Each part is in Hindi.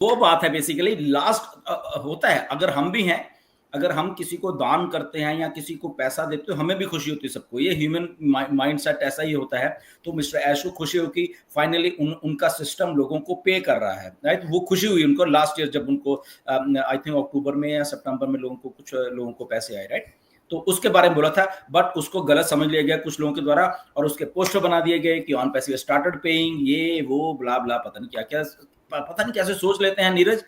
वो बात है बेसिकली लास्ट होता है। अगर हम भी हैं, अगर हम किसी को दान करते हैं या किसी को पैसा देते हैं, हमें भी खुशी होती है सबको, ये ह्यूमन माइंडसेट ऐसा ही होता है। तो मिस्टर ऐश को खुशी हुई कि फाइनली उनका सिस्टम लोगों को पे कर रहा है, राइट। वो खुशी हुई उनको लास्ट ईयर जब उनको आई थिंक अक्टूबर में या सितंबर में कुछ लोगों को पैसे आए, राइट। तो उसके बारे में बोला था, बट उसको गलत समझ लिया गया कुछ लोगों के द्वारा, और उसके पोस्टर बना दिए गए कि ऑन पैसिव स्टार्टेड पेइंग, ये वो ब्ला ब्ला, पता नहीं क्या क्या, पता नहीं कैसे सोच लेते हैं नीरज,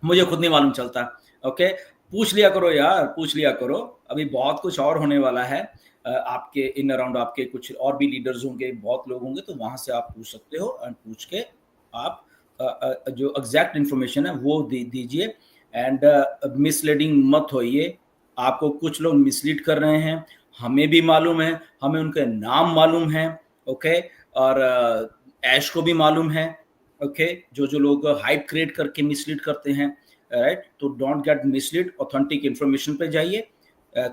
मुझे खुद नहीं मालूम चलता। ओके, पूछ लिया करो यार, पूछ लिया करो, अभी बहुत कुछ और होने वाला है। आपके इन अराउंड आपके कुछ और भी लीडर्स होंगे, बहुत लोग होंगे, तो वहां से आप पूछ सकते हो, एंड पूछ के आप जो एग्जैक्ट इंफॉर्मेशन है वो दीजिए। एंड मिसलीडिंग मत होइए। आपको कुछ लोग मिसलीड कर रहे हैं, हमें भी मालूम है, हमें उनके नाम मालूम है, ओके। और ऐश को भी मालूम है, ओके। जो लोग हाइप क्रिएट करके मिसलीड करते हैं, राइट। तो don't get mislead, authentic information पे जाइए,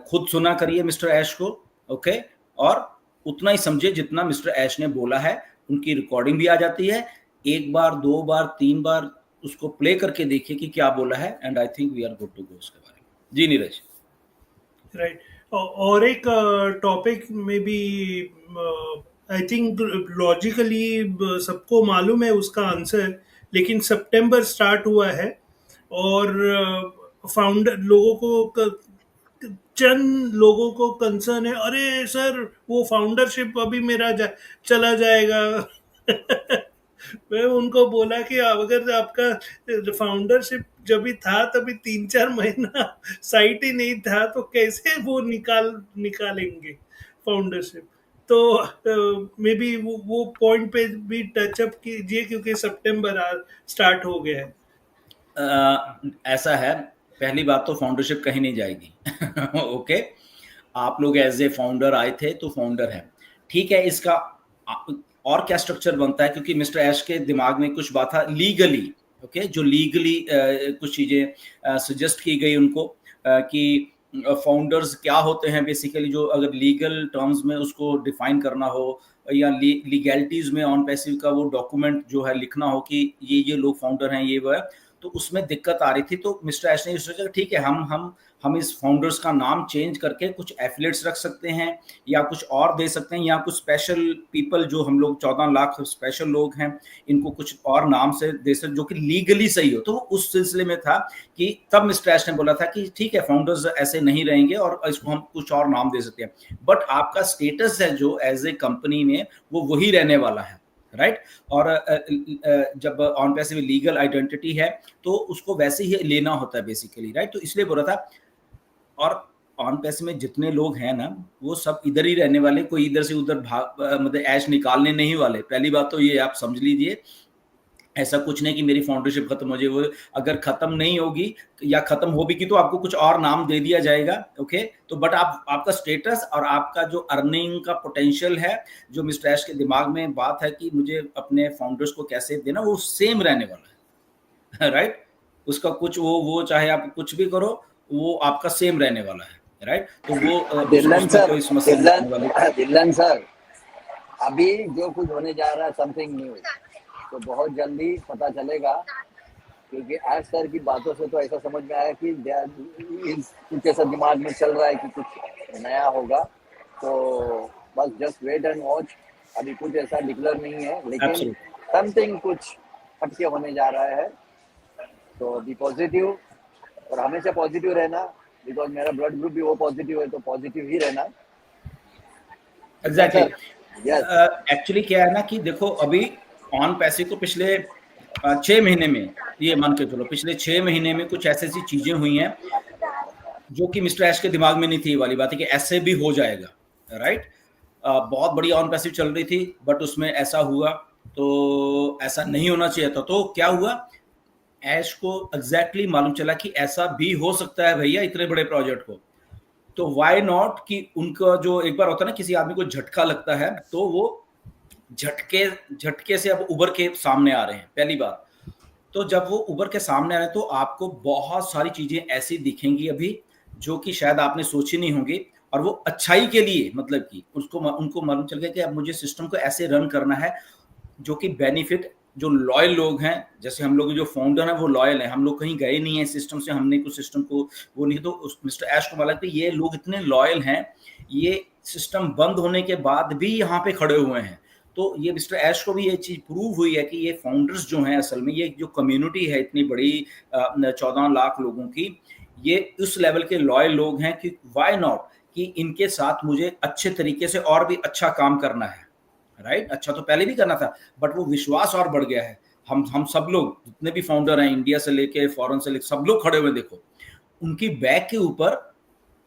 खुद सुना करिए मिस्टर ऐश को, ओके। और उतना ही समझिए जितना मिस्टर ऐश ने बोला है। उनकी रिकॉर्डिंग भी आ जाती है, एक बार, दो बार, तीन बार उसको प्ले करके देखिए कि क्या बोला है, and I think we are good to go उसके बारे में। जी नीरज। राइट। और एक टॉपिक में भी आई थिंक लॉजिकली सबको मालूम है उसका आंसर, लेकिन सितंबर स्टार्ट हुआ है और फाउंडर लोगों को चंद लोगों को कंसर्न है, अरे सर वो फाउंडरशिप अभी मेरा चला जाएगा। मैं उनको बोला कि अगर आपका फाउंडरशिप जब भी था तभी 3-4 महीना साइट ही नहीं था, तो कैसे वो निकालेंगे फाउंडरशिप। तो मे बी वो पॉइंट पे भी टचअप कीजिए, क्योंकि सितंबर स्टार्ट हो गया है। ऐसा है, पहली बात तो फाउंडरशिप कहीं नहीं जाएगी। ओके, आप लोग एज ए फाउंडर आए थे तो फाउंडर है, ठीक है। इसका और क्या स्ट्रक्चर बनता है, क्योंकि मिस्टर ऐश के दिमाग में कुछ बात था लीगली, ओके। जो लीगली कुछ चीजें सजेस्ट की गई उनको कि फाउंडर्स क्या होते हैं बेसिकली, जो अगर लीगल टर्म्स में उसको डिफाइन करना हो या लीगैलिटीज में ऑन पैसिव का वो डॉक्यूमेंट जो है लिखना हो कि ये लोग फाउंडर हैं, ये वो है, तो उसमें दिक्कत आ रही थी। तो मिस्टर ऐश ने सोचा ठीक है, हम इस फाउंडर्स का नाम चेंज करके कुछ एफिलेट्स रख सकते हैं या कुछ और दे सकते हैं, या कुछ स्पेशल पीपल जो हम लोग 14 लाख स्पेशल लोग हैं, इनको कुछ और नाम से दे सकते जो कि लीगली सही हो। तो उस सिलसिले में था कि तब मिस्टर ऐश ने बोला था कि ठीक है, फाउंडर्स ऐसे नहीं रहेंगे और इसको हम कुछ और नाम दे सकते हैं, बट आपका स्टेटस है जो एज ए कंपनी में वो वही रहने वाला है, राइट। और जब ऑन पैसिव लीगल आइडेंटिटी है तो उसको वैसे ही लेना होता है बेसिकली, राइट। तो इसलिए बोल रहा था। और ऑन पैसिव में जितने लोग हैं ना, वो सब इधर ही रहने वाले, कोई इधर से उधर भाग मतलब ऐश निकालने नहीं वाले। पहली बात तो ये आप समझ लीजिए, ऐसा कुछ नहीं कि मेरी फाउंडरशिप खत्म हो जाए। वो अगर खत्म नहीं होगी या खत्म हो भी की तो आपको कुछ और नाम दे दिया जाएगा, ओके। तो बट आपका स्टेटस और आपका जो अर्निंग का पोटेंशियल है, जो मिस्टर ऐश के दिमाग में बात है कि मुझे अपने फाउंडर्स को कैसे देना, वो सेम रहने वाला है, राइट। उसका कुछ वो चाहे आप कुछ भी करो, वो आपका सेम रहने वाला है, राइट। तो वो दिल्लन उसमें सर, कोई समस्या नहीं आने वाली। दिल्लन सर, अभी जो कुछ होने जा रहा है समथिंग न्यू, तो बहुत जल्दी पता चलेगा, क्योंकि आज सर की बातों से तो ऐसा समझ में आया कि कुछ ऐसा दिमाग में चल रहा है कि कुछ नया होगा। तो बस जस्ट वेट एंड वॉच। अभी कुछ ऐसा डिक्लेयर नहीं है, लेकिन समथिंग कुछ हटके होने जा रहा है। तो बी पॉजिटिव, और हमेशा पॉजिटिव रहना, बिकॉज मेरा ब्लड ग्रुप भी वो पॉजिटिव है, तो पॉजिटिव ही रहना। एग्जैक्टली। एक्चुअली क्या है ना कि देखो, अभी ऑन पैसिव को पिछले 6 महीने में, ये मान के चलो पिछले 6 महीने में कुछ ऐसी ऐसी चीजें हुई हैं जो कि मिस्टर ऐश के दिमाग में नहीं थी। वाली बात है कि ऐसे भी हो जाएगा, राइट। बहुत बड़ी ऑन पैसिव चल रही थी, बट उसमें ऐसा हुआ, तो ऐसा नहीं होना चाहिए था। तो क्या हुआ, ऐश को एग्जैक्टली मालूम चला कि ऐसा भी हो सकता है भैया इतने बड़े प्रोजेक्ट को। तो व्हाई नॉट कि उनका जो एक बार होता है ना, किसी आदमी को झटका लगता है, तो वो झटके से अब उभर के सामने आ रहे हैं, पहली बार। तो जब वो उभर के सामने आ रहे हैं तो आपको बहुत सारी चीजें ऐसी दिखेंगी अभी जो कि शायद आपने सोची नहीं होंगी, और वो अच्छाई के लिए, मतलब कि उनको मालूम चल गया कि अब मुझे सिस्टम को ऐसे रन करना है जो कि बेनिफिट जो लॉयल लोग हैं, जैसे हम लोग जो फाउंडर हैं वो लॉयल हैं, हम लोग कहीं गए नहीं है सिस्टम से, हमने कुछ सिस्टम को वो नहीं, तो मिस्टर ऐश को मालूम है कि ये लोग इतने लॉयल हैं, ये सिस्टम बंद होने के बाद भी यहाँ पे खड़े हुए हैं। तो ये मिस्टर ऐश को भी ये चीज प्रूव हुई है कि ये फाउंडर्स जो हैं, असल में ये जो कम्युनिटी है इतनी बड़ी 14 लाख लोगों की, ये उस लेवल के लॉयल लोग हैं कि व्हाई नॉट, कि इनके साथ मुझे अच्छे तरीके से और भी अच्छा काम करना है, राइट। अच्छा तो पहले भी करना था, बट वो विश्वास और बढ़ गया है। हम सब लोग जितने भी फाउंडर हैं, इंडिया से लेके फॉरेन से लेके सब लोग खड़े हुए, देखो उनकी बैक के ऊपर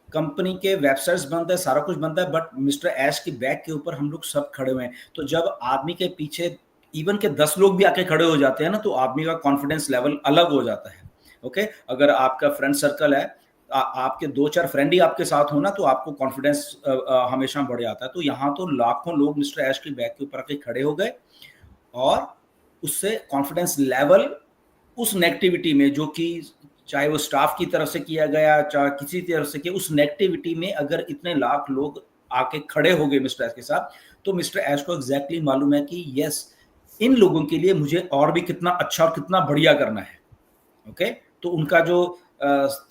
कंपनी के वेबसाइट्स बंद है, सारा कुछ बंद है, बट मिस्टर ऐश की बैक के ऊपर हम लोग सब खड़े हुए हैं। तो जब आदमी के पीछे इवन के 10 लोग भी आके खड़े हो जाते हैं ना, तो आदमी का कॉन्फिडेंस लेवल अलग हो जाता है। ओके, अगर आपका फ्रेंड सर्कल है, आपके 2-4 फ्रेंड ही आपके साथ हो ना, तो आपको कॉन्फिडेंस हमेशा बढ़ जाता है। तो यहाँ तो लाखों लोग मिस्टर ऐश की बैक के ऊपर आके खड़े हो गए, और उससे कॉन्फिडेंस लेवल उस नेगेटिविटी में, जो कि चाहे वो स्टाफ की तरफ से किया गया, चाहे किसी तरफ से किया, उस नेगेटिविटी में अगर इतने लाख लोग आके खड़े हो गए मिस्टर ऐश के साथ, तो मिस्टर ऐश को एग्जैक्टली मालूम है कि यस, इन लोगों के लिए मुझे और भी कितना अच्छा और कितना बढ़िया करना है। ओके, तो उनका जो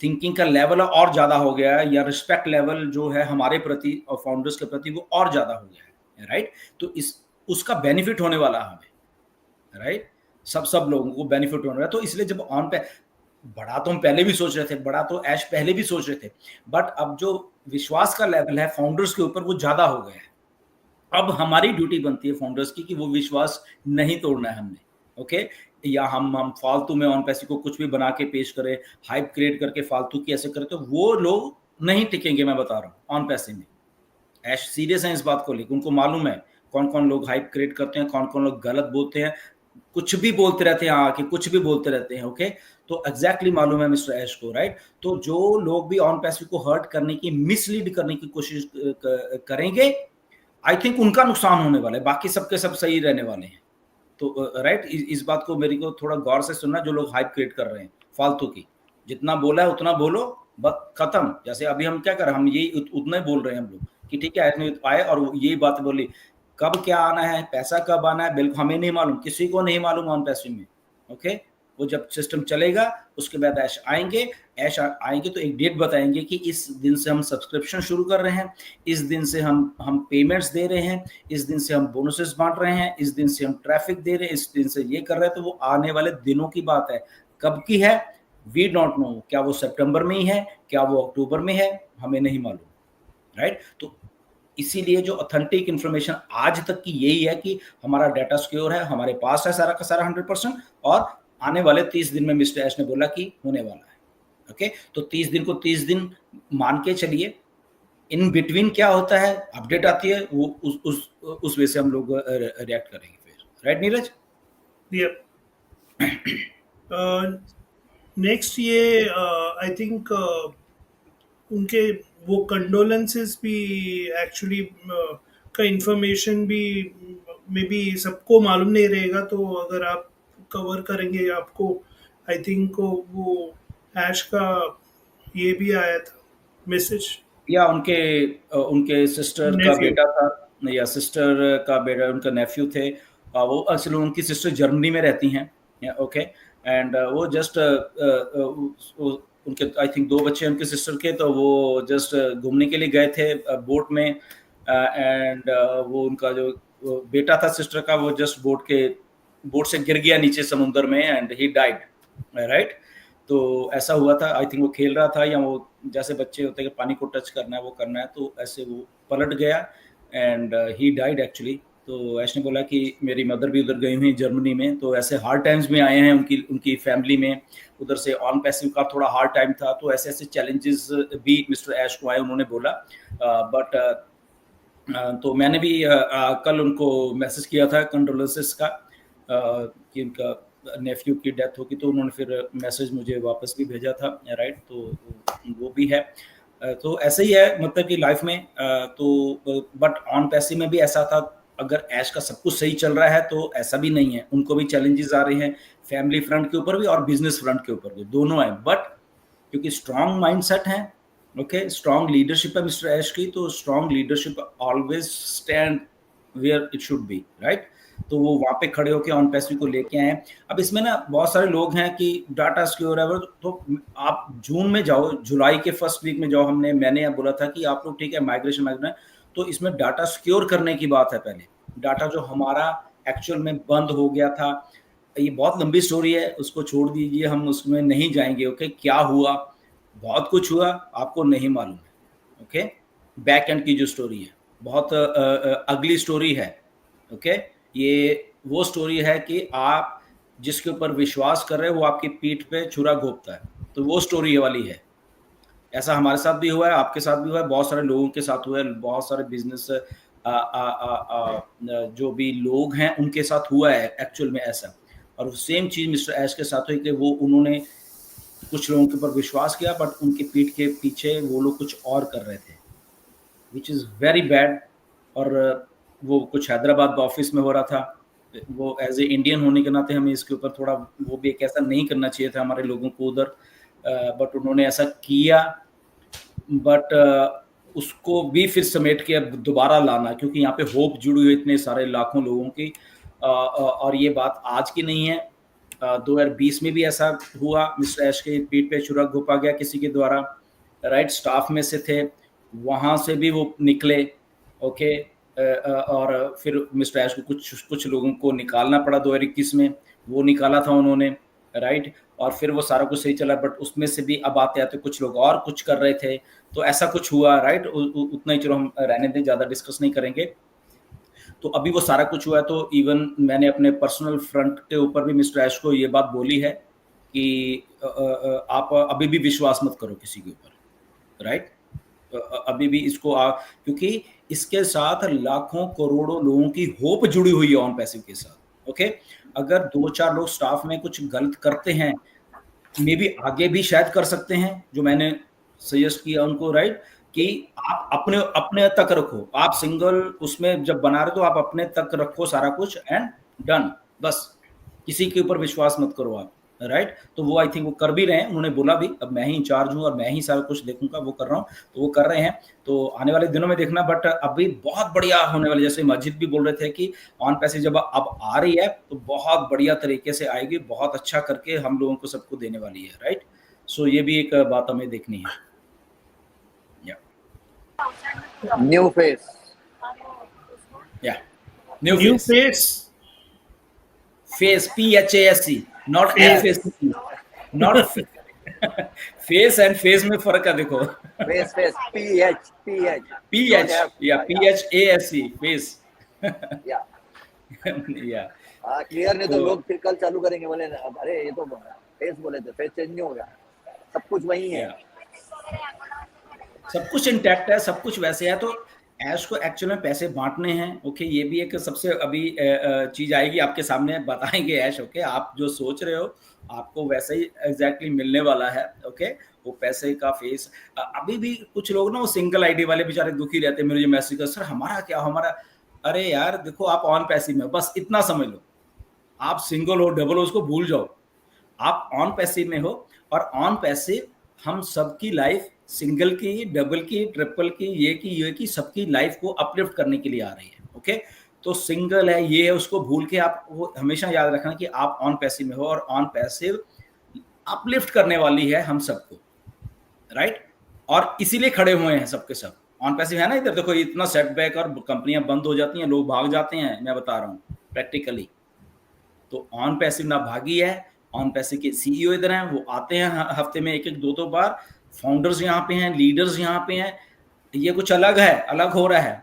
थिंकिंग का लेवल और ज्यादा हो गया है, या रिस्पेक्ट लेवल जो है हमारे प्रति और फाउंडर्स के प्रति, वो और ज्यादा हो गया है, राइट। तो इस उसका बेनिफिट होने वाला है हमें, राइट। सब लोगों को बेनिफिट होने वाला है। तो इसलिए जब ऑन पे बड़ा तो हम पहले भी सोच रहे थे, बड़ा तो ऐश पहले भी सोच रहे थे, बट अब जो विश्वास का लेवल है फाउंडर्स के ऊपर वो ज्यादा हो गया है। अब हमारी ड्यूटी बनती है फाउंडर्स की कि वो विश्वास नहीं तोड़ना है हमने। ओके, या हम फालतू में ऑन पैसे को कुछ भी बना के पेश करें, हाइप क्रिएट करके फालतू की ऐसे करें, तो वो लोग नहीं टिकेंगे, मैं बता रहा हूँ ऑन पैसे में। ऐश सीरियस है इस बात को लेकर, उनको मालूम है कौन कौन लोग हाइप क्रिएट करते हैं, कौन कौन लोग गलत बोलते हैं, कुछ भी बोलते रहते हैं, आके कुछ भी बोलते रहते हैं। ओके, तो एग्जैक्टली मालूम है मिस्टर ऐश को, राइट। तो जो लोग भी ऑन पैसिव को हर्ट करने की, मिसलीड करने की कोशिश करेंगे, आई थिंक उनका नुकसान होने वाला है, बाकी सबके सब सही रहने वाले हैं। तो राइट, इस बात को मेरे को थोड़ा गौर से सुनना, जो लोग हाइप क्रिएट कर रहे हैं फालतू की, जितना बोला है उतना बोलो, बस खत्म। जैसे अभी हम क्या कर रहे हैं, हम यही उतना ही बोल रहे हैं हम लोग कि ठीक है ऐसे आए और यही बात बोली, कब क्या आना है, पैसा कब आना है, बिल्कुल हमें नहीं मालूम, किसी को नहीं मालूम ऑन पैसिव में। ओके, वो जब सिस्टम चलेगा उसके बाद ऐश आएंगे तो एक डेट बताएंगे कि इस दिन से हम सब्सक्रिप्शन शुरू कर रहे हैं, इस दिन से हम पेमेंट्स दे रहे हैं, इस दिन से हम बोनसेस बांट रहे हैं, इस दिन से हम ट्रैफिक दे रहे हैं, इस दिन से ये कर रहे हैं। तो वो आने वाले दिनों की बात है, कब की है वी डोंट नो, क्या वो सितंबर में ही है, क्या वो अक्टूबर में है, हमें नहीं मालूम, राइट। तो इसीलिए जो ऑथेंटिक इंफॉर्मेशन आज तक की यही है कि हमारा डाटा सिक्योर है, हमारे पास है सारा का सारा 100%, और आने वाले 30 दिन में मिस्टर ऐश ने बोला कि होने वाला है। ओके, तो 30 दिन को 30 दिन मान के चलिए, इन बिटवीन क्या होता है, अपडेट आती है, वो उस वे से हम लोग रिएक्ट करेंगे फिर, राइट नीरज? नेक्स्ट ये आई थिंक उनके वो कंडोलेंसेस भी एक्चुअली का इंफॉर्मेशन भी मे बी सबको मालूम नहीं रहेगा, तो अगर आप कवर करेंगे आपको, आई थिंक वो ऐश का ये भी आया था मैसेज, या उनके सिस्टर का बेटा था, या सिस्टर का बेटा, उनका नेफ्यू थे, वो असल उनकी सिस्टर जर्मनी में रहती हैं। ओके, एंड वो जस्ट उनके आई थिंक 2 बच्चे उनके सिस्टर के, तो वो जस्ट घूमने के लिए गए थे बोट में, एंड वो उनका जो बेटा था सिस्टर का, वो जस्ट बोट से गिर गया नीचे समुद्र में, एंड ही डाइड, राइट। तो ऐसा हुआ था, आई थिंक वो खेल रहा था, या वो जैसे बच्चे होते हैं कि पानी को टच करना है, वो करना है, तो ऐसे वो पलट गया एंड ही डाइड एक्चुअली। तो ऐश ने बोला कि मेरी मदर भी उधर गई हुई जर्मनी में, तो ऐसे हार्ड टाइम्स में आए हैं उनकी फैमिली में, उधर से ऑन पैसिव का थोड़ा हार्ड टाइम था, तो ऐसे ऐसे चैलेंजेस भी मिस्टर ऐश को आए, उन्होंने बोला। बट तो मैंने भी कल उनको मैसेज किया था कंडोलेंसेस का, कि उनका नेफ्यू की डेथ होगी, तो उन्होंने फिर मैसेज मुझे वापस भी भेजा था, राइट। तो वो भी है, तो ऐसे ही है मतलब कि लाइफ में। तो बट ऑन पैसिव में भी ऐसा था, अगर ऐश का सब कुछ सही चल रहा है तो ऐसा भी नहीं है, उनको भी चैलेंजेस आ रहे हैं, फैमिली फ्रंट के ऊपर भी और बिजनेस फ्रंट के ऊपर भी, दोनों है। बट क्योंकि स्ट्रॉन्ग माइंडसेट है, ओके, स्ट्रॉन्ग लीडरशिप है मिस्टर ऐश की, तो strong leadership always stand where it should be, right. तो वो वहाँ पे खड़े होकर ऑन पैसिव को लेके आए। अब इसमें ना बहुत सारे लोग हैं कि डाटा सिक्योर है, तो आप जून में जाओ, जुलाई के फर्स्ट वीक में जाओ, मैंने बोला था कि आप लोग ठीक है माइग्रेशन, तो इसमें डाटा सिक्योर करने की बात है। पहले डाटा जो हमारा एक्चुअल में बंद हो गया था, ये बहुत लंबी स्टोरी है, उसको छोड़ दीजिए, हम उसमें नहीं जाएंगे। ओके, क्या हुआ, बहुत कुछ हुआ, आपको नहीं मालूम है। ओके, बैक एंड की जो स्टोरी है बहुत अगली स्टोरी है। ओके, ये वो स्टोरी है कि आप जिसके ऊपर विश्वास कर रहे हो वो आपकी पीठ पे छुरा घोंपता है, तो वो स्टोरी वाली है। ऐसा हमारे साथ भी हुआ है, आपके साथ भी हुआ है, बहुत सारे लोगों के साथ हुआ है, बहुत सारे बिजनेस जो भी लोग हैं उनके साथ हुआ है एक्चुअल में ऐसा। और सेम चीज मिस्टर ऐश के साथ हुई कि वो उन्होंने कुछ लोगों के ऊपर विश्वास किया, बट उनकी पीठ के पीछे वो लोग कुछ और कर रहे थे, विच इज़ वेरी बैड। और वो कुछ हैदराबाद ऑफिस में हो रहा था, वो एज ए इंडियन होने के नाते हमें इसके ऊपर थोड़ा वो भी एक ऐसा नहीं करना चाहिए था हमारे लोगों को उधर, बट उन्होंने ऐसा किया। बट उसको भी फिर समेट के अब दोबारा लाना, क्योंकि यहाँ पे होप जुड़ी हुई इतने सारे लाखों लोगों की, और ये बात आज की नहीं है। 2020 में भी ऐसा हुआ, मिस्टर ऐश के पीठ पे छुरा घोंपा गया किसी के द्वारा, राइट, स्टाफ में से थे, वहाँ से भी वो निकले। ओके, और फिर मिस्टर ऐश को कुछ लोगों को निकालना पड़ा 2021 में, वो निकाला था उन्होंने, राइट, और फिर वो सारा कुछ सही चला। बट उसमें से भी अब आते आते कुछ लोग और कुछ कर रहे थे, तो ऐसा कुछ हुआ, राइट। उतना ही चलो हम रहने दें, ज़्यादा डिस्कस नहीं करेंगे। तो अभी वो सारा कुछ हुआ है, तो इवन मैंने अपने पर्सनल फ्रंट के ऊपर भी मिस्टर ऐश को ये बात बोली है कि आप अभी भी विश्वास मत करो किसी के ऊपर, राइट। अभी भी इसको क्योंकि इसके साथ लाखों करोड़ों लोगों की होप जुड़ी हुई है ऑन पैसिव के साथ। ओके, अगर 2-4 लोग स्टाफ में कुछ गलत करते हैं, मे बी आगे भी शायद कर सकते हैं, जो मैंने सजेस्ट किया उनको, राइट, कि आप अपने अपने तक रखो। आप सिंगल उसमें जब बना रहे तो आप अपने तक रखो सारा कुछ, एंड डन, बस किसी के ऊपर विश्वास मत करो आप, राइट। तो वो आई थिंक वो कर भी रहे हैं, उन्होंने बोला भी अब मैं ही इंचार्ज हूँ और मैं ही सारा कुछ देखूंगा, वो कर रहा हूँ, तो वो कर रहे हैं। तो आने वाले दिनों में देखना, बट अभी बहुत बढ़िया होने वाली, जैसे मस्जिद भी बोल रहे थे कि ऑन पैसिव जब अब आ रही है तो बहुत बढ़िया तरीके से आएगी, बहुत अच्छा करके हम लोगों को सबको देने वाली है, राइट। सो ये भी एक बात हमें देखनी है। न्यू फेस, या new face, face PHASE, not FACE, not face and face में फर्क है, देखो। फेस PH या PHASE, फेस। या या क्लियर, नहीं तो लोग फिर कल चालू करेंगे, बोले अरे ये तो फेस बोले थे, फेस चेंज नहीं हो गया, सब कुछ वही है, सब कुछ इंटैक्ट है, सब कुछ वैसे है। तो ऐश को एक्चुअल में पैसे बांटने हैं। ओके, ये भी एक सबसे अभी चीज आएगी आपके सामने, बताएंगे ऐश। ओके, आप जो सोच रहे हो आपको वैसे ही एग्जैक्टली मिलने वाला है। ओके, वो पैसे का फेस। अभी भी कुछ लोग ना वो सिंगल आईडी वाले बेचारे दुखी रहते हैं, मुझे मैसेज कर, सर हमारा क्या, हमारा। अरे यार देखो, आप ऑन पैसिव में बस इतना समझ लो, आप सिंगल हो डबल हो उसको भूल जाओ, आप ऑन पैसिव में हो। और ऑन पैसिव हम सबकी लाइफ, सिंगल की, डबल की, ट्रिपल की, ये की सबकी लाइफ को अपलिफ्ट करने के लिए आ रही है। ओके, तो सिंगल है, ये है, उसको भूल के आप वो हमेशा याद रखना कि आप ऑन पैसिव में हो, और ऑन पैसिव अपलिफ्ट करने वाली है हम सबको, राइट। और इसीलिए खड़े हुए हैं सबके सब। ऑन पैसिव है ना, इधर देखो इतना सेटबैक और कंपनियां बंद हो जाती हैं, लोग भाग जाते हैं, मैं बता रहा हूँ प्रैक्टिकली। तो ऑन पैसिव ना भागी है, ऑन पैसिव के सीईओ इधर हैं, वो आते हैं हफ्ते में 1-1, 2-2 बार। फाउंडर्स यहाँ पे हैं, लीडर्स यहाँ पे हैं, ये कुछ अलग है, अलग हो रहा है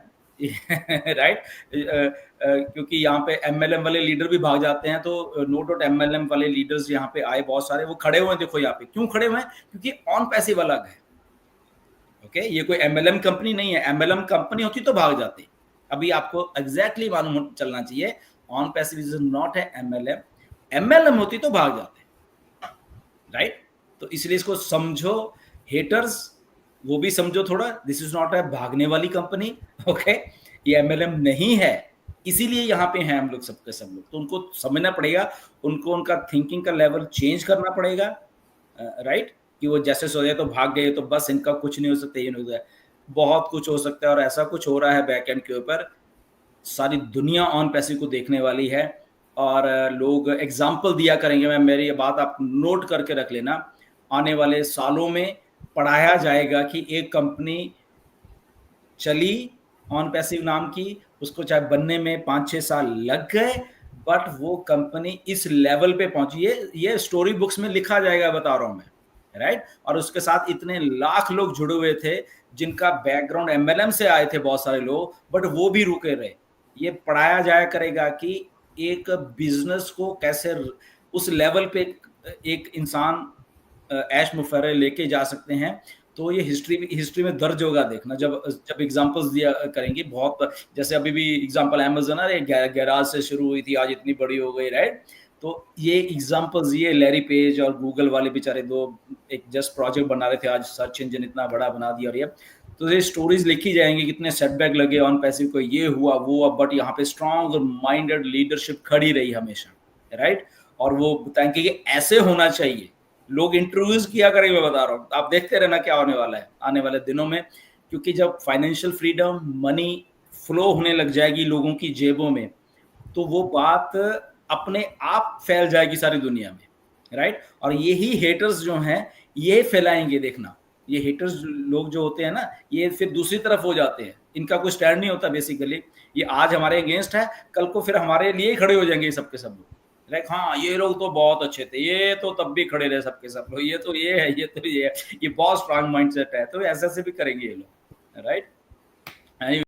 राइट। क्योंकि यहाँ पे MLM वाले लीडर भी भाग जाते हैं, तो नो डाउट MLM वाले लीडर्स यहाँ पे आए बहुत सारे, वो खड़े हुए हैं। देखो यहाँ पे क्यों खड़े हुए हैं, क्योंकि ऑन पैसिव अलग है। ओके, ये कोई MLM कंपनी नहीं है, MLM कंपनी होती तो भाग जाते। अभी आपको एग्जैक्टली मालूम चलना चाहिए, ऑन पैसिव इज नॉट है MLM होती तो भाग जाते, राइट। तो इसलिए इसको समझो, हेटर्स वो भी समझो थोड़ा, दिस इज नॉट है भागने वाली कंपनी। ओके, ये MLM नहीं है, इसीलिए यहाँ पे हैं हम लोग सबके सब लोग। तो उनको समझना पड़ेगा, उनको उनका थिंकिंग का लेवल चेंज करना पड़ेगा, राइट। कि वो जैसे सोचे तो भाग गए तो बस इनका कुछ नहीं हो सकता, ये नहीं हो सकता, बहुत कुछ हो सकता है। और ऐसा कुछ हो रहा है बैक एंड के ऊपर, सारी दुनिया ऑन पैसिव को देखने वाली है और लोग एग्जाम्पल दिया करेंगे। मैं मेरी ये बात आप नोट करके रख लेना, आने वाले सालों में पढ़ाया जाएगा कि एक कंपनी चली ऑन पैसिव नाम की, उसको चाहे बनने में 5-6 साल लग गए, बट वो कंपनी इस लेवल पे पहुंची। ये स्टोरी बुक्स में लिखा जाएगा, बता रहा हूं मैं, राइट। और उसके साथ इतने लाख लोग जुड़े हुए थे जिनका बैकग्राउंड एमएलएम से आए थे बहुत सारे लोग, बट वो भी रुके रहे। ये पढ़ाया जाया करेगा कि एक बिजनेस को कैसे उस लेवल पे एक इंसान ऐश मुफर्रे लेके जा सकते हैं। तो ये हिस्ट्री में दर्ज होगा, देखना जब जब एग्जांपल्स दिया करेंगे। बहुत जैसे अभी भी एग्जांपल अमेज़न है, गैराज से शुरू हुई थी, आज इतनी बड़ी हो गई, राइट। तो ये एग्जांपल्स, ये लैरी पेज और गूगल वाले बेचारे दो एक जस्ट प्रोजेक्ट बना रहे थे, आज सर्च इंजन इतना बड़ा बना दिया। और ये तो ये स्टोरीज लिखी जाएंगी, कितने सेटबैक लगे ऑन पैसिव को, ये हुआ वो हुआ, बट यहाँ पे स्ट्रॉन्ग माइंडेड लीडरशिप खड़ी रही हमेशा, राइट। और वो बताएंगे कि ऐसे होना चाहिए। लोग इंटरव्यूज किया करेंगे, मैं बता रहा हूँ, आप देखते रहना क्या होने वाला है आने वाले दिनों में। क्योंकि जब फाइनेंशियल फ्रीडम, मनी फ्लो होने लग जाएगी लोगों की जेबों में, तो वो बात अपने आप फैल जाएगी सारी दुनिया में, राइट। और यही हेटर्स जो हैं ये फैलाएंगे, देखना। ये हेटर्स लोग जो होते हैं ना, ये फिर दूसरी तरफ हो जाते हैं, इनका कोई स्टैंड नहीं होता बेसिकली। ये आज हमारे अगेंस्ट है, कल को फिर हमारे लिए खड़े हो जाएंगे सबके सब लोग, लाइक हाँ ये लोग तो बहुत अच्छे थे, ये तो तब भी खड़े रहे सबके सब लोग, ये तो ये है, ये तो ये है, ये बहुत स्ट्रांग माइंडसेट है। तो ऐसे भी करेंगे ये लोग, राइट।